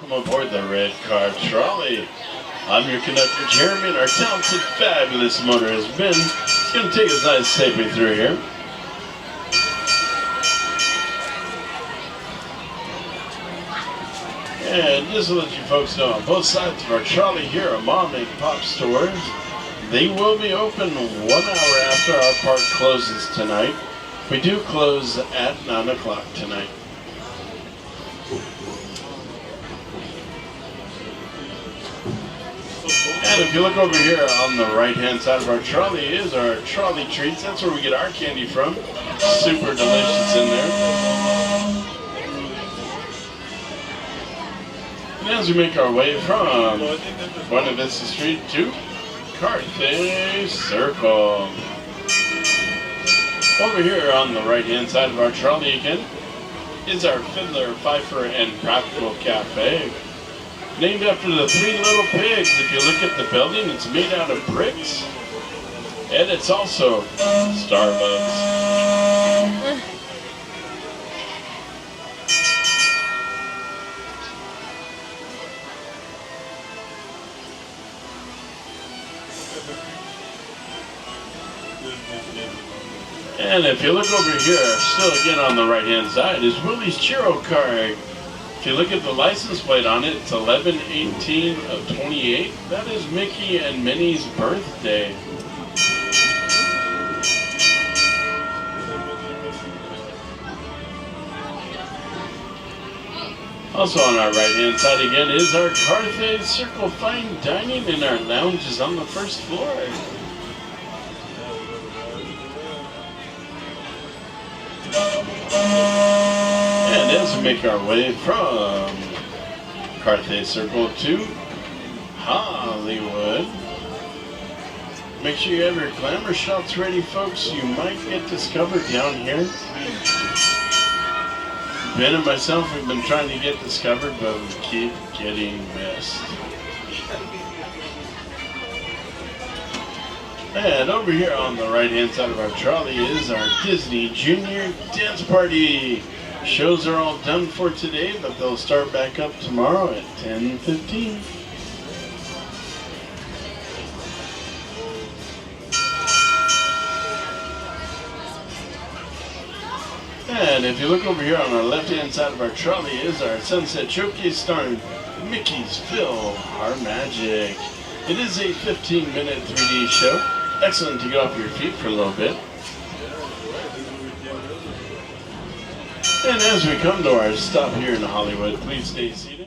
Welcome aboard the Red Car Trolley. I'm your conductor, Jeremy, and our talented, fabulous motorist, Ben, is going to take us nice safely through here. And just to let you folks know, on both sides of our trolley here are mom and pop stores. They will be open 1 hour after our park closes tonight. We do close at 9 o'clock tonight. And if you look over here on the right-hand side of our trolley is our trolley treats. That's where we get our candy from. Super delicious in there. And as we make our way from Buena Vista Street to Carthay Circle. Over here on the right-hand side of our trolley again is our Fiddler, Fifer, and Practical Cafe. Named after the 3 little pigs. If you look at the building, it's made out of bricks. And it's also Starbucks. And if you look over here, still again on the right-hand side, is Willie's Churro Cart. If you look at the license plate on it, it's 11/18 of 28. That is Mickey and Minnie's birthday. Also on our right-hand side again is our Carthay Circle Fine Dining, and our lounge is on the first floor. And as we make our way from Carthay Circle to Hollywood, make sure you have your glamour shots ready, folks. You might get discovered down here. Ben and myself have been trying to get discovered, but we keep getting missed. And over here on the right-hand side of our trolley is our Disney Junior Dance Party. Shows are all done for today, but they'll start back up tomorrow at 10:15. And if you look over here on our left-hand side of our trolley is our Sunset Showcase starring Mickey's Fill Our Magic. It is a 15-minute 3D show. Excellent to get off your feet for a little bit. And as we come to our stop here in Hollywood, please stay seated.